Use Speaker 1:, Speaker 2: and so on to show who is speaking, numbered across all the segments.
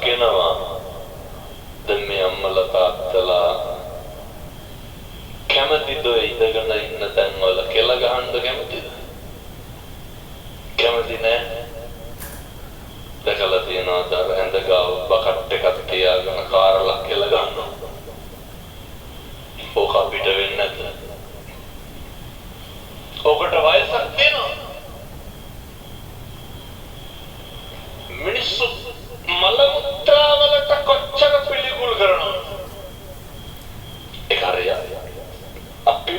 Speaker 1: කියනවා දැන් මේ අම්මලා තාත්තලා කැමතිද ඉඳගෙන ඉන්න තැන්වල කෙල ගහන්න කැමතිද? කැමති නෑ. දැකලා තියෙනවා දර ඇඳ ගාව බකට් එකක් තියාගෙන කාරලා කෙල ගන්නවා. ඕක අපිට වෙන්නේ නැද්ද? ඕකට වයසක් තියෙනවා. මිනිස්සු මල මුත්‍රා වලට කොච්චර පිළිකුල් කරනවද? ඒක හරියට අපි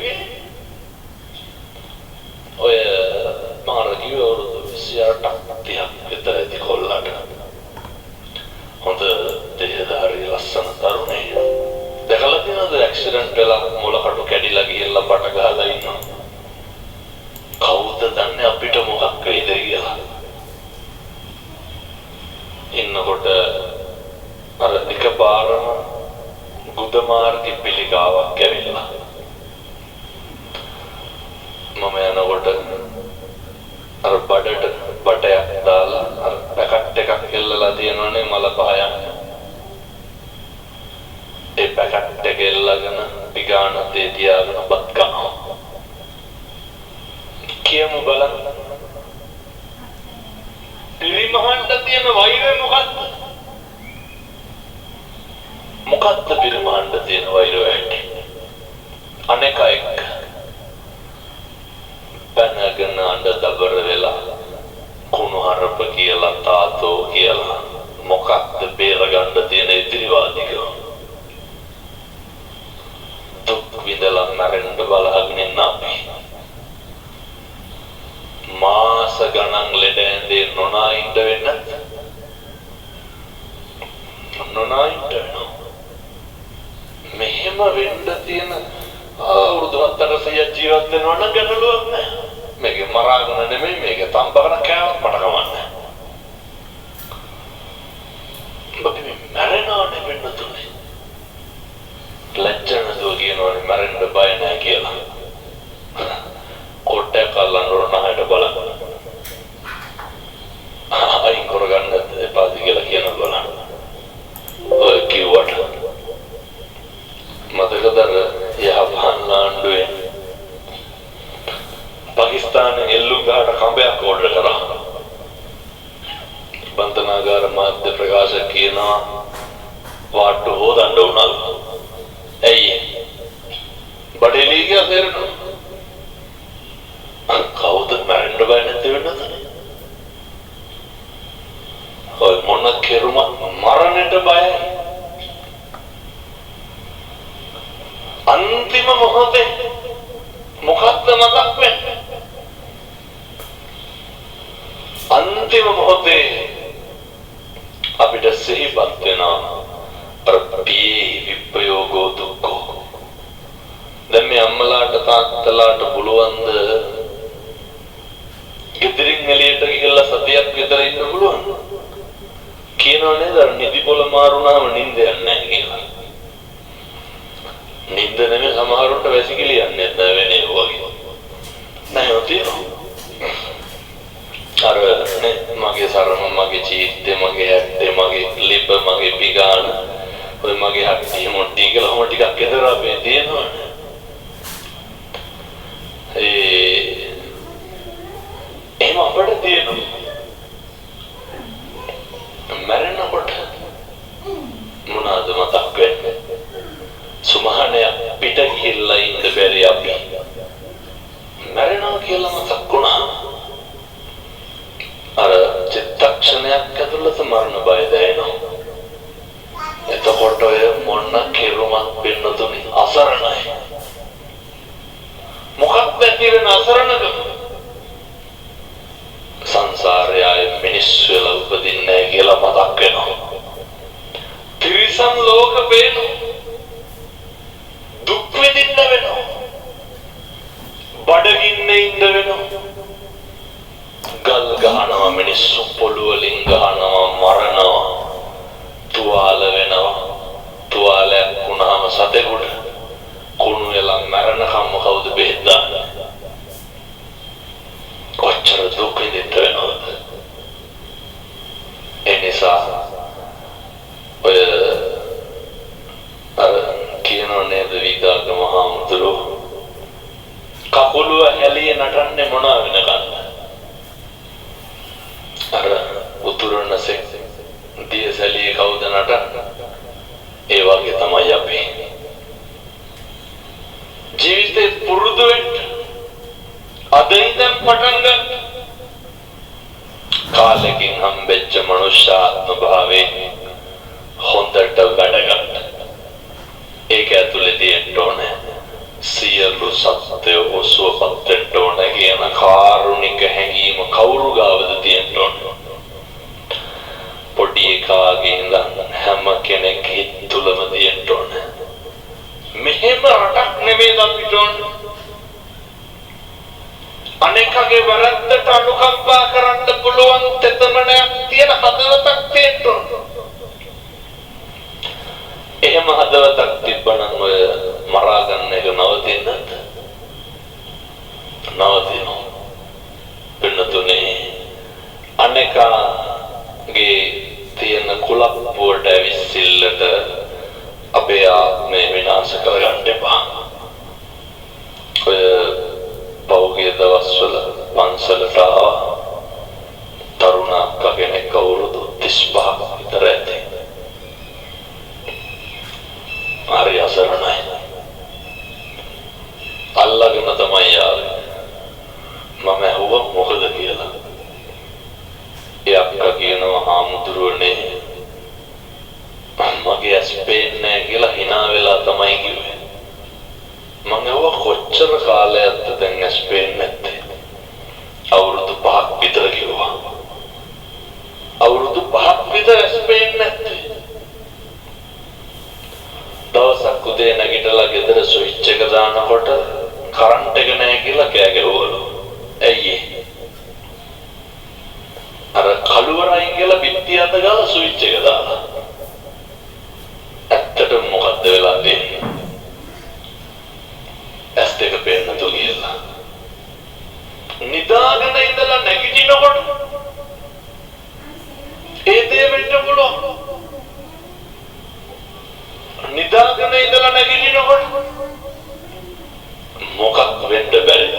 Speaker 1: ඔය මාර්ගිය වරුදු 28ක් 30ක් විතරදී කොල්ලට හොඳ දෙහදාරි ලස්සන තරුණිය දැකලා තියෙනවද ඇක්සිඩන්ට් වෙලා මොළකටු කැඩිලා ගිහිල්ලා බට ගහලා ඉන්නවා. කවුද දන්නේ අපිට මොකක් වෙයිද කියලා. ඉන්නකොට අර එකපාරම බුද්ධ මාර්ගි පිළිකාවක් ඇවිල්ලා මම යනකොට අර බඩට බටයක් දාලා අර පැකට් එකක් එල්ලලා තියෙනවනේ මල පහයන්. ඒ පැකට් එක එල්ලගෙන පිගානතේ තියාගෙන බත් කනවා. කියමු බලන්න. පිරිමහන්න තියෙන වෛරය මොකක්ද? මොකක්ද පිරිමහන්න තියෙන වෛරය? අනේක එක්ක පැනගෙන අඬ දබර වෙලා කුණුහරුප කියලා තාතෝ කියලා මොකක්ද බේරගන්න තියෙන ඉතිරිවාදිකම? දුක් විඳලා මැරෙන්න බලහගෙන ඉන්න අපි මාස ගණන් ලෙඩ ඇඳේ නොනා ඉන්න වෙන්නත් නොනා ඉන්න වෙනවා. මෙහෙම වෙන්න තියෙන අවුරුදු 400 ජීවත් වෙනවා නම් ගැටලුවක් නැහැ. මේකේ මරාගෙන නෙමෙයි මේකේ තම්බගෙන කෑවත් මට කමන්නේ. අපි මැරෙනවනේ වෙන්න තුනේ. ලැජ්ජනදෝ කියනවනේ මැරෙන්න බය නැහැ කියලා. කොට්ටය කල්ලන් රොණහයට බලන්න. අයින් කරගන්න එපාද කියලා කියන බලන්න. ඔය කිව්වට මතකද යහපන් ආණ්ඩුවේ පාකිස්තානයේ එල්ලුගහට කඹයක් ඕඩර් කරා. බන්තනාගාර මාධ්‍ය ප්‍රකාශක කියනවා වාට්ටු හොදන්න උනලු. ඇයි? බඩේලී ගියා තේරෙනවා. කවුද මරන්න බය නැති වෙන්නද? ඔය මොන කෙරුම මරන්නට බයයි. අන්තිම මොහොතේ මොකක්ද මතක් වෙන්නේ? අන්තිම මොහොතේ අපිට සිහිපත් වෙනවා ප්‍රපී විප්‍රයෝගෝ දුක්ඛෝ. දැන් මේ අම්මලාට තාත්තලාට පුළුවන්ද ගෙදරින් එළියට ගිහලා සතියක් විතර ඉන්න පුළුවන්? කියනවා නේද නිදි පොළ මාරුනාම නිින්ද යන්නේ නැහැ කියලා. නිින්ද නෙමෙයි සමහරවිට වැසිකිලි යන්නේ නැහැ වෙනේ වගේ. නැහැ තියෙනවා. අර මගේ සරම මගේ චීත්තේ මගේ ඇත්තේ මගේ ලිප මගේ පිගාන ඔය මගේ හක්ටි මොට්ටි කියලා හොම ටිකක් ගෙදර අපේ තියෙනවනේ. එහෙම අපිට තියෙනවා. මරණකොට මොනවාද මතක් වෙන්නේ? සුමහානේ පිට ගිහිල්ලා ඉන්න බැරි අපි මරණා කියලා මතක් වුණා. අර චිත්තක්ෂණයක් ඇතුළත මරණ බය දැනෙනවා. එතකොට ඔය මොන කෙරුමක් වෙන්නතුනි අසරණයි. මොකක්ද කියන අසරණකම? සංසාරයේ මිනිස්සු වෙලා උපදින්නේ කියලා මතක් වෙනවා. තිරිසන් ලෝක පේනවා. දුක් විඳින්න වෙනවා. බඩගින්නේ ඉන්න වෙනවා. ගල් ගහනවා මිනිස්සු පොළු වලින් ගහනවා මරනවා. තුවාල වෙනවා. තුවාලයක් වුණාම සතෙකුට කුණු වෙලා මරණකම්ම කවුද බෙහෙත් දාන්නේ? කොච්චර දුක් විඳින්න වෙනවද? ඒ නිසා පටන් ගත්තා. කාලෙකින් හම්බෙච්ච මනුෂ්‍යාත්ම භාවයේ හොඳට වැඩ ගත්තා. ඒක ඇතුලේ තියෙන්න ඕනේ සියලු සත්ත්වයෝ සුවපත් වෙන්න ඕනේ කියන කාරුණික හැඟීම කවුරු ගාවද තියෙන්න ඕනේ. පොඩි එකාගේ ඉඳන් හැම කෙනෙක් තුලම තියෙන්න ඕනේ. මෙහෙම රටක් නෙමෙයි අපිට ඕනේ. අනෙකගේ වරද්දට අනුකම්පා කරන්න පුළුවන් තෙතමනයක් තියෙන හදවතක් තියෙන්න ඕනේ. එහෙම හදවතක් තිබ්බනම් ඔය මරා ගන්න එක නවතින්නද? නවතිනවා. පින්නතුනේ අනෙකාගේ තියෙන කුලප්පුවට ඇවිස්සිල්ලට අපේ ආත්මය විනාශ කරගන්න එපා. ඔය පෞගේ දවස්වල පන්සලට ආවා තරුණ අක්කා කෙනෙක් අවුරුදු 35ක් විතර ඇති. හරි අසරණයි. අල්ලගෙන තමයි ආවේ. මම ඇහුවා මොකද කියලා. ඒ අක්කා කියනවා හාමුදුරුවනේ මගේ ඇස් පේන්නේ නැහැ කියලා hina වෙලා තමයි කිව්වේ. මම ඇහුවා කොච්චර කාලයක්ද දැන් ඇස් පේන්නේ නැත්තේ? අවුරුදු 5ක් විතර කිව්වා. අවුරුදු 5ක් විතර ඇස් පේන්නේ නැත්තේ. දවසක් උදේ නැගිටලා ගෙදර ස්විච් එක දානකොට කරන්ට් එක නැහැ කියලා කෑ ගැහුවලු. ඇයි ඒ? අර කළුවරයින් කියලා පිටිය අත ගාලා ස්විච් එක දාලා. ඇත්තටම මොකද්ද වෙලා තියෙන්නේ? ඇස් දෙක පේන්න තු කියලා. නිදාගෙන ඉඳලා නැගිටිනකොට ඒ දේ වෙන්න පුළුවන්. නිදාගෙන ඉඳලා නැගිටිනකොට මොකක් වෙන්න බැරිද?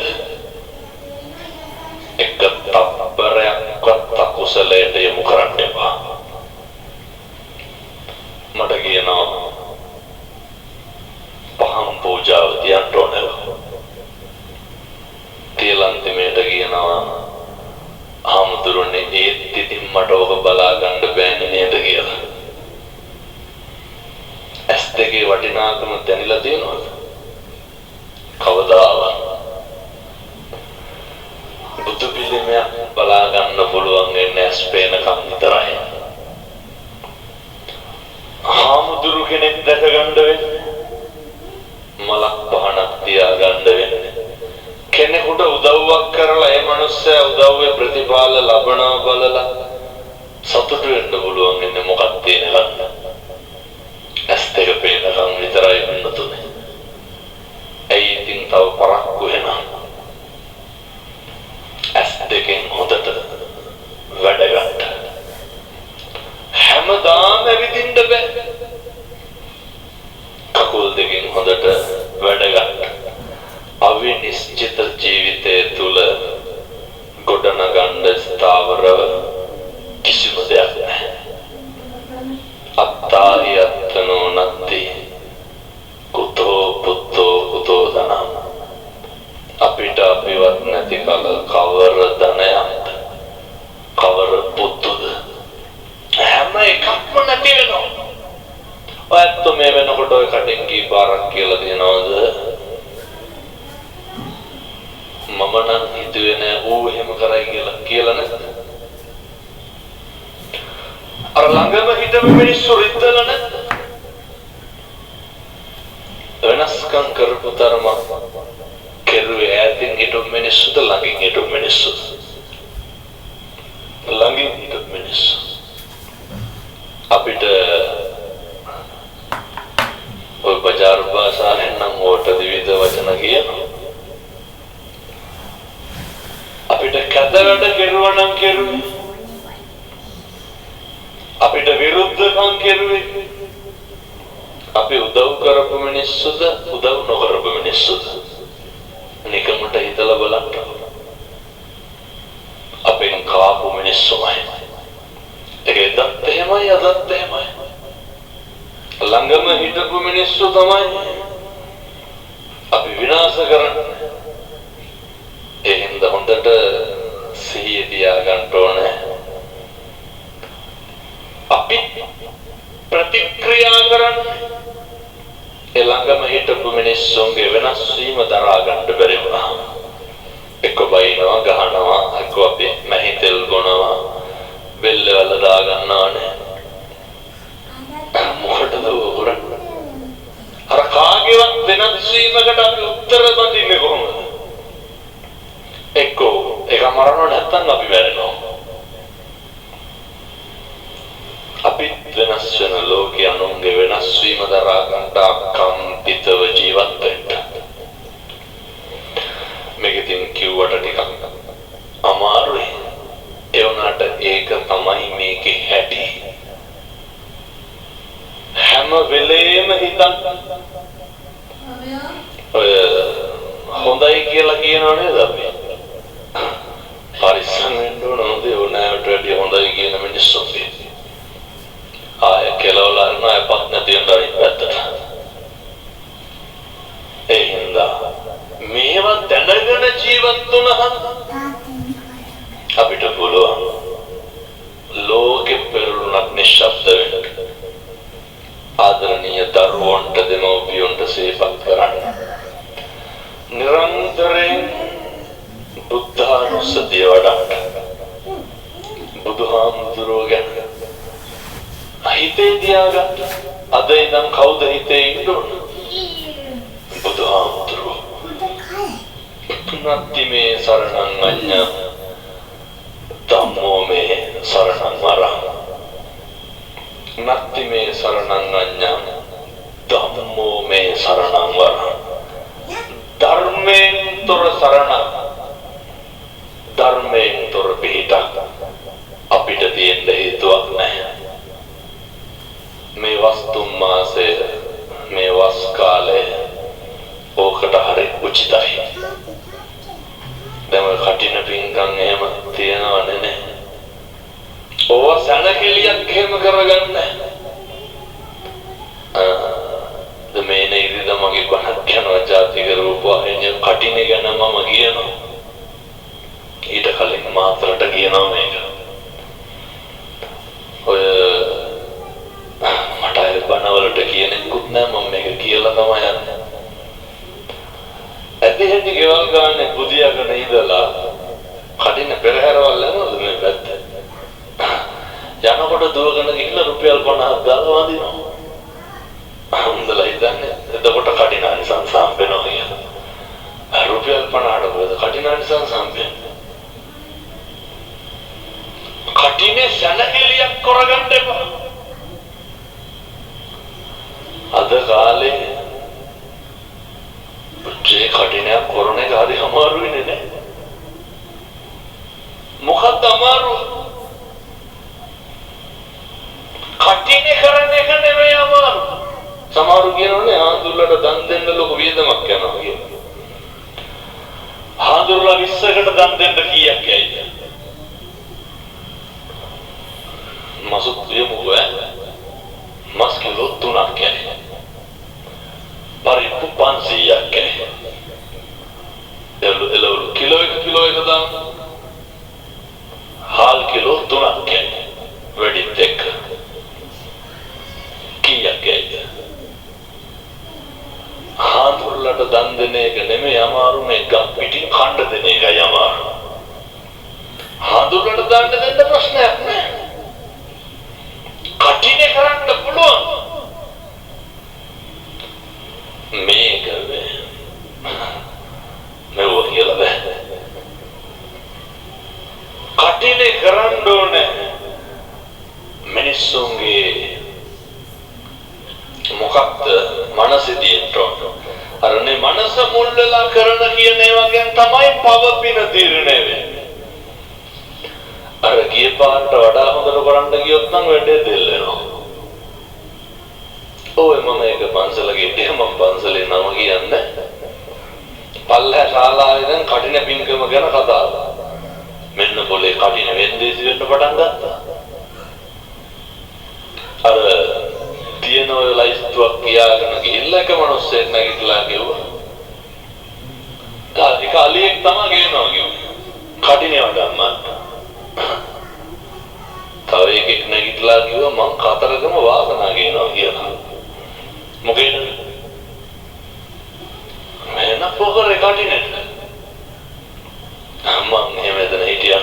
Speaker 1: එක තප්පරයක්වත් අකුසලයට යොමු කරන්න එපා. මට කියනවා පහන් පූජාව තියන්න ඕනේ. තියලන්තිමේට කියනවා ආමුදුරනේ ඒත් ඉතින් මට ඔබ බලා ගන්න බෑනේ නේද කියලා. ඇස් දෙකේ වටිනාකම දැනিলা තියෙනවද? කවදාවත් බුදු පිළිමයක් බලා ගන්න පුළුවන් වෙන්නේ ඇස් පේනකම් විතරයි. හාමුදුරු කෙනෙක් දැක ගන්න වෙන්නේ මලක් පහනක් තියා ගන්න වෙන්නේ කෙනෙකුට උදව්වක් කරලා ඒ මනුස්සයා උදව්වේ ප්‍රතිඵල ලබනවා බලලා සතුටු වෙන්න පුළුවන් වෙන්නේ මොකක්ද තියෙනවද? ඇස් දෙක පේනකම් විතරයි වෙන්න තුනේ. ඇයි ඉතින් තව පරක්කු වෙනවා? ඇස් දෙකෙන් හොදට වැඩ ගන්න. හැමදාම ඇවිදින්න බෑ. කකුල් දෙකෙන් හොදට වැඩ ගන්න. අවිනිශ්චිත ජීවිතය තුල ගොඩනගන්න ස්ථාවර කිසිම දෙයක් නැහැ. අත්තාහි අත්තනෝ නත්ති කුතෝ පුත්තෝ කුතෝ ධනං. අපිට අපිවත් නැති කල කවර ධනයක්ද කවර පුතුද හැම එකක්ම නැති වෙනවා. ඔයත් මේ වෙනකොට ඔය කටින් කී පාරක් කියලා දෙනවද? මම නම් හිතුවේ නෑ ඌ එහෙම කරයි කියලා නේද? අර ළඟම හිටපු මිනිස්සු රිද්දලා නැද්ද? වෙනස්කම් කරපු තරම කෙරුවේ ඈතින් හිටපු මිනිස්සුද ළඟින් හිටපු මිනිස්සුද? ළඟින් හිටපු මිනිස්සු. අපිට ඔය බජාර් භාෂාවෙන් නම් ඕට විවිධ වචන කියනවා. අපිට කැත වැඩ කෙරුවා නම් කෙරුවේ. අපිට විරුද්ධකම් කෙරුවේ. අපි උදව් කරපු මිනිස්සුද උදව් නොකරපු මිනිස්සුද? නිකමට හිතලා බලන්න. අපෙන් කාපු මිනිස්සුමයි. ඒකෙන්ද එහෙමයි අදත් එහෙමයි. ළඟම හිටපු මිනිස්සු තමයි අපි විනාශ කරන්නේ. එහෙනම් හින්දා හොඳට සිහිය තියාගන්න ඕනේ. අපි ප්‍රතික්‍රියා කරන්නේ ඒ ළඟම හිටපු මිනිස්සුන්ගේ වෙනස් වීම දරා ගන්න බැරි වුණා. එක්ක බයිනවා, ගහනවා, එක්ක අපි මැහි තෙල් බොනවා, බෙල්ලවල දා ගන්නවානේ. මොකටද කරන්නේ? අර කාගේවත් වෙනස් වීමකට අපි උත්තර දෙන්නේ කොහොමද? එක්ක ඒක මරණය නැත්තම් අපි වැරෙනවා. අපි වෙනස් වෙන ලෝකයේ අනුන්ගේ වෙනස් වීම දරා ගන්නට කම්පිතව ජීවත් වෙන්න. මේකෙන් කිව්වට ටිකක් අමාරුයි. ඒ වුණාට ඒක තමයි මේකේ හැටි. හැම වෙලේම හිතන්න. ඔය හොඳයි කියලා කියනව නේද අපි? පරිස්සම් වෙන්න ඕන හොඳේ ඕනෑමට වැඩිය හොඳයි කියන මිනිස්සු. ආය කෙලවලා නෑපත් නැති වෙන අනිත් පැත්තට. ඒ හින්දා මේවා දැනගෙන ජීවත් වුණහම අපිට පුළුවන් ලෝකෙ පෙරළුණක් නිශ්ශබ්ද වෙන්න. ආදරණීය දරුවන්ට දෙමව්පියන්ට සේපත් කරන්න. නිරන්තරයෙන් බුද්ධානුස්සතිය වඩන්න. බුදුහාමුදුරුවෝ ගැන හිතේ තියාගන්න. අද ඉඳන් කවුද හිතේ ඉන්න ඕන? බුදුහාමුදුරුවෝ. නත්ති මේ සරණං අඤ්ඤා ධම්මෝ මේ සරණං වරං. නත්ති මේ සරණං අඤ්ඤා ධම්මෝ මේ සරණං වරං. ධර්මයෙන් තොර සරණ, ධර්මයෙන් තොර පිහිටක් අපිට තියෙන්න හේතුවක් නැහැ. මේ වස්තුම් මාසය, මේ වස් කාලය ඕකට හරි උචිතයි. දැන් කටින පින්කම් එහෙම තියනවනේ නේ. ඕවා සැලකිලියක් එහෙම කරගන්න. මේ නේද මගේ බණක් යනවා ජාතික රූපවාහිනිය කටිනේ ගැන මම කියනවා. ඊට කලින් මාතරට කියනවා මේක. ඔය මට අය බණවලට කියනෙකුත් නෑ, මම මේක කියලා තමයි යන්නේ. ඇදහිටි ගෙවල් ගානේ බුදියාගෙන ඉඳලා කටින පෙරහැරවල් යනවද මේ පැත්තේ? යනකොට දුවගෙන ගිහිල්ලා රුපියල් 50ක් දාලා වදිනවා. හොඳලා ඉඳන්නේ. එතකොට කටිනානිසංස හම්බෙනවා කියලා. රුපියල් 50ට මොකද කටිනානිසංස හම්බෙන්නේ? කටිනේ සැලකිලියක් කරගන්න එපා. අද කාලේ පුච්චේ කටිනයක් කරන එක හරි අමාරුයි නේ. මොකක්ද අමාරුව? කටිනේ කරන එක නෙමෙයි අමාරු. සමහරු කියනෝනේ ආඳුල්ලට දන් දෙන්න ලොකු වියදමක් යනවා කියලා. ආඳුල්ලා 20කට දන් දෙන්න කීයක් යයිද? මසුත් යමුව මස් කිලෝ 3ක් යයි. පරිප්පු 500ක් යයි. එළවලු කිලෝ එක දාන්න. හාල් කිලෝ 3ක් යයි. වැඩිත් එක්ක කීයක් යයිද? ආඳුල්ලට දන් දෙන එක නෙමෙයි අමාරු, මේ ගම් පිටින් කණ්ඩ දෙන එකයි අමාරු. ආඳුල්ලට දන් දෙන්න ප්‍රශ්නයක් නෑ. කටිනේ කරන්න පුළුවන්. මේක මෙව කියලා බෑ. කටිනේ කරන්න ඕනේ. මිනිස්සුන්ගේ මොකක්ද මනසේදී තෝරන. අරනේ මනස මුල් වෙලා කරන කියන ඒවා ගැන තමයි පව පින තීරණය වෙන්නේ. අර ගිය පාරට වඩා හොඳට කරන්න ගියොත් නම් වැඩේ දෙල් වෙනවා. ඔය මම ඒක පන්සල ගිහින් මම පන්සලේ නම කියන්නේ පල්ලා ශාලාවේ දැන් කටින පින්කම ගැන කතාව. මෙන්න පොලේ කටින වෙන්දේසි වෙන්න පටන් ගත්තා. අර තියෙන ඔය ලයිස්තුවක් කියාගෙන ගිහිල්ලා එක මිනිස්සෙක් නැගිටලා කිව්වා. කාලියෙක් තමයි ගේනවා කිව්වා. කටිනේ වඩම්මන්න. තව එකෙක් නැගිටලා කිව්වා මං කතරගම වාසනා කියනවා කියලා. මොකේද? මම පොකරේ කටිනේ. මං එහෙමද හිටියා.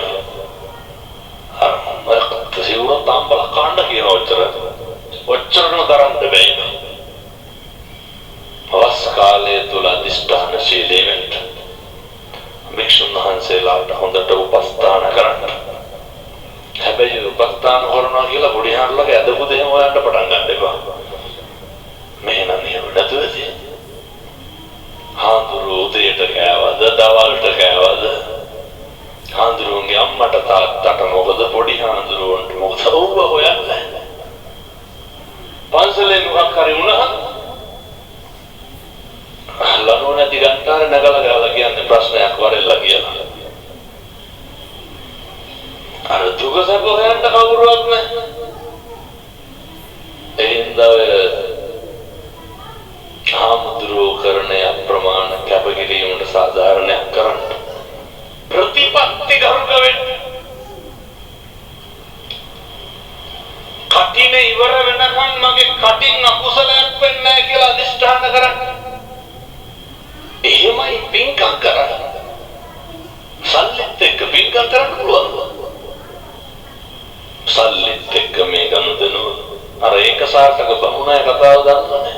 Speaker 1: අර මම සිවුර තාම්බල කාණ්ඩ කියන ඔච්චරම තරම් දෙබැයි. අවස් කාලයේ තුල අධිෂ්ඨාන ශීලයෙන් භික්ෂුන් වහන්සේලාට හොඳට උපස්ථාන කරන්න. හැබැයි උපස්ථාන කරනවා කියලා පොඩි හාරලක ඇදපු දෙයක් හොයන්න පටන් ගන්න එපා. මෙහෙනම් එහෙම නැතුවද? හාමුදුරු උදේට කෑවද දවල්ට කෑවද? හාමුදුරුවන්ගේ අම්මට තාත්තට මොකද පොඩි හාමුදුරුවන්ට මොකද ඔව්ව හොයන්නේ? පන්සලේ මොකක් හරි වුණා ලනෝ නැති ගන්ටාර නගලා ගාලා කියන්නේ ප්‍රශ්නයක් වරෙල්ලා කියලා. අර දුකසප හොයන්න කවුරුවත් නැහැ. එහෙනම් ආමුද්‍රෝ කරණය අප්‍රමාණ කැපකිරීමට සාධාරණයක් කරන්න. ප්‍රතිපත්ති ගරුක වෙන්න. කටිනේ ඉවර වෙනකන් මගේ කටින් අකුසලයක් වෙන්නේ නැහැ කියලා අදිෂ්ඨාන කරන්න. එහෙමයි පින්කම් කරන්න. සල්ලිත් එක්ක පින්කම් කරන්න පුළුවන්. සල්ලිත් එක්ක මේ ගනුදෙනු අර ඒක සාර්ථක බමුණයි කතාව දන්නවනේ.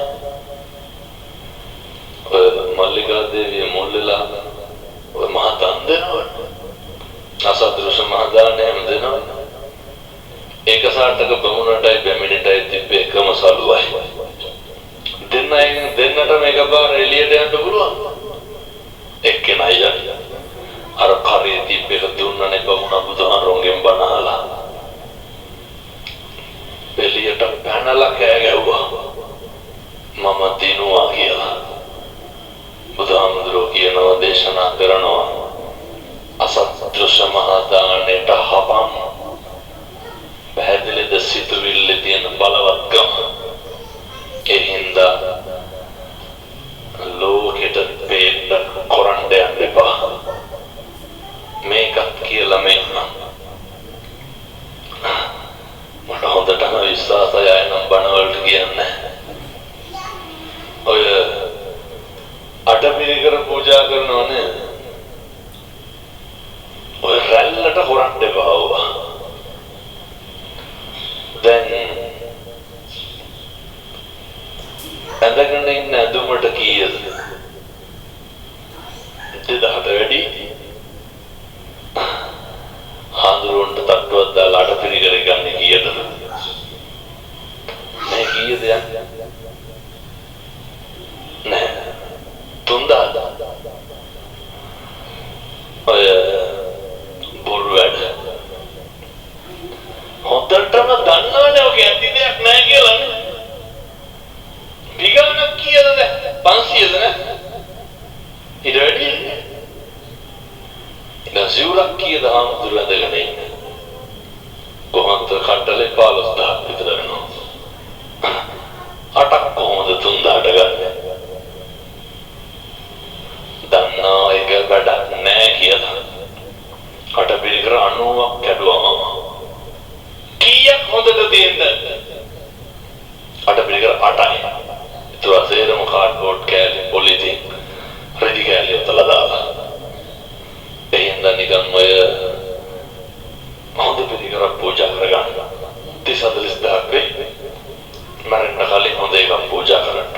Speaker 1: ඔය මල්ලිකා දේවිය මුල්ලලා ඔය මහතන් දෙනවනේ. අසදෘශ්‍ය මහදානය හැම දෙනවනේ. ඒක සාර්ථක බමුණටයි බැමිණටයි තිබ්බ එකම සලුවයි. දෙන්නට මේක බාර එළියට යන්න පුළුවන්. එක්කෙනයි අර කරේ තිබ්බ එක දුන්නනේ බමුණ බුදුහාරොන්ගෙන් බනහලා. එළියට පැනලා කෑ ගැව්වා. මම දිනුවා කියලා. බුදුහාමුදුරුවෝ කියනවා දේශනා කරනවා අසත්දෘශ්‍ය මහදානයට හපම් පැහැදිලිද සිතුවිල්ලේ තියෙන බලවත්කම. ඒ හින්දා ලෝකෙට පේන්න කරන්න යන්න එපා. මේකත් කියලා මෙන්න මට හොඳටම විශ්වාසය නම් බණවලට කියන්නේ ඔය අටපිරිකර පූජා කරනවනේ ඔය රැල්ලට කරන්න එපා. දැන් ඇඳගෙන ඉන්න ඇඳුමට කීයද? 2000ට වැඩි. හාමුදුරුවන්ට තට්ටුවක් දාලා අටපිරිකර ගන්න කීයද? මේ කීයද යන්නේ? නෑ 3000. ඔය බොරු වැඩ. හොඳටම දන්නවනේ ඔක ඇති දෙයක් නෑ කියලා නේ. විගණන කීයද? 500ද නේ? ඊට වැඩි. දැන් සිවුරක් කීයද හාමුදුරුවෝ ඇඳගෙන ඉන්නේ? කොහොමද කට්ටලේ 15000ක් විතර වෙනවා. 8ක් කොහොමද 3000ට ගන්නේ? දන්නා එක වැඩක් නෑ කියලා. අටපිරිකර 90ක් කැඩුවම කීයක් හොඳද තියෙන්නේ? අටපිරිකර 8යි. itu asේරම කාඩ්බෝඩ් කෑලි පොලිතින් රෙදි කෑලි උතලා දාලා. එහෙනම් නිකන් ඔය හොඳ පිරිකර පූජා කරගන්න. 30-40000ක් වෙයි. මරන්න කලින් හොඳ එකක් පූජා කරන්න.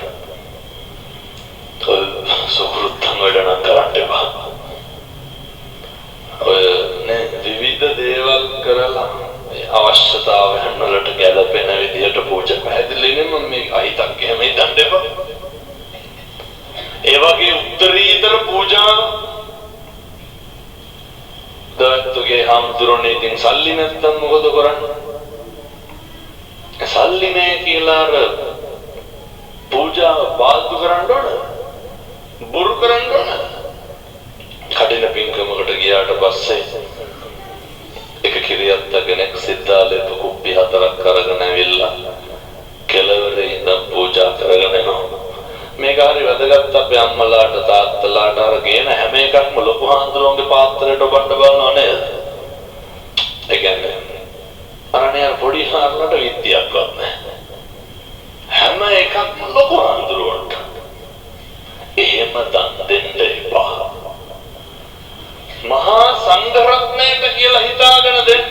Speaker 1: සුකෘත්තන් වැඩන කරන්න එපා. ඔය නේ විවිධ දේවල් කරලා අවශ්‍යතාවයන් වලට ගැලපෙන විදිහට පූජා පැහැදිලිවම මේ අහිතක් එහෙම හිතන්න එපා. ඒ වගේ උත්තරීතර පූජා දවතුගේ හාමුදුරනේ ඉතින් සල්ලි නැත්තම් මොකද කරන්නේ? සල්ලි නෑ කියලා අර පූජා බාල්දු කරන්න ඕන. බොරු කරන්න ඕන. කඩින පින්කමකට ගියාට පස්සේ එක කිරියත් කෙනෙක් සිද්ධාලේ කුප්පි 4ක් අරගෙන ඇවිල්ලා කෙළවරේ ඉඳන් පූජා කරගෙන යනවා. මේක හරි වැදගත් අපේ අම්මලාට තාත්තලාට අරගෙන හැම එකක්ම ලොකු හාමුදුරුවන්ගේ පාත්‍රයට ඔබන්න බලනවනේ. මාරලට විද්‍යාවක්වත් නැහැ. හැම එකක්ම ලොකු ආන්දරුවට. එහෙම දන් දෙන්න එපා. මහා සංඝරත්නයට කියලා හිතාගෙන දෙන්න.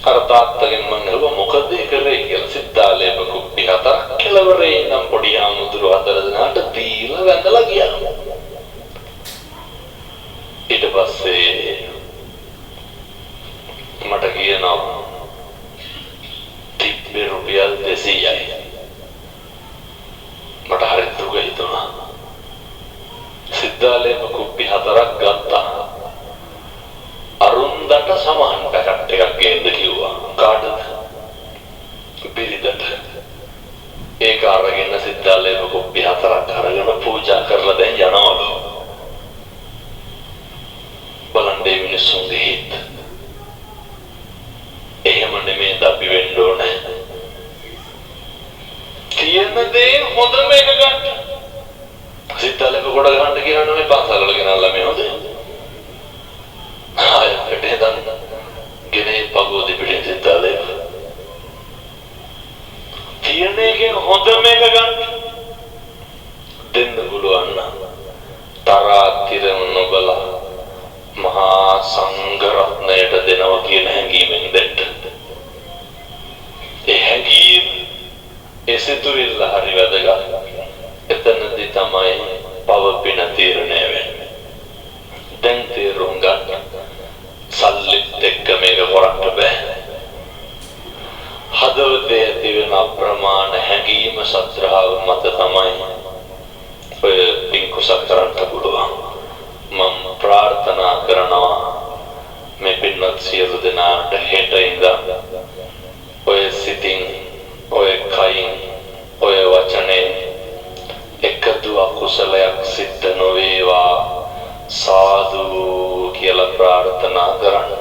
Speaker 1: අර තාත්තගෙන් මම හෙළුවා මොකද ඒ කරේ කියලා. සිද්ධාලේප කුප්පි 4ක් කෙලවරේ ඉඳන් පොඩි ආමුදුරු 4 දෙනාට දීලා වැඳලා ගියා. ඊට පස්සේ මට කියනවා තිබ්බේ රුපියල් 200යි. මට හරි දුක හිතුණා. සිද්ධාලේප කුප්පි 4ක් ගත්තා. අරුන්දට සමාන පැකට් එකක් ගේන්න කිව්වා. කාටද? බිරිඳට. ඒක අරගෙන සිද්ධාලේප කුප්පි 4ක් අරගෙන පූජා කරලා දැන් යනවලු. බලන්න මේ මිනිස්සුන්ගේ හිත. එහෙම නෙමෙයි අපි වෙන්න ඕනේ. කියන දේ හොඳම එක ගන්න. සිද්ධාලේප කොට ගන්න කියනවා මේ පන්සල් වල ගෙනල්ලා මේ හොඳේ. පිටේ දන් ගෙනේ පගෝදි පිටින් සිද්ධාලේප. කියන එකෙන් හොඳම එක ගන්න. දෙන්න පුළුවන් නම් තරාතිරම නොබලා මහා සංඝරත්නයට දෙනවා කියන හැඟීමෙන් දෙන්න. ඒ හැඟීම එසිතුවිල්ල හරි වැදගත්. එතනදී තමයි පව පින තීරණය වෙන්නේ. දැන් තීරුම් ගන්න. සල්ලිත් එක්ක මේක කරන්න බෑ. හදවතේ ඇති වෙන අප්‍රමාණ හැඟීම සත්‍යාව මත තමයි ඔය පින්කුසක් කරන්න පුළුවන්. මම ප්‍රාර්ථනා කරනවා මේ පින්වත් සියලු දෙනාට හෙට ඉඳන් ඔය සිතින් ඔය කයින් ඔය වචනේ එකදු අකුසලයක් සිද්ධ නොවේවා සාදු කියලා ප්‍රාර්ථනා කරන්න.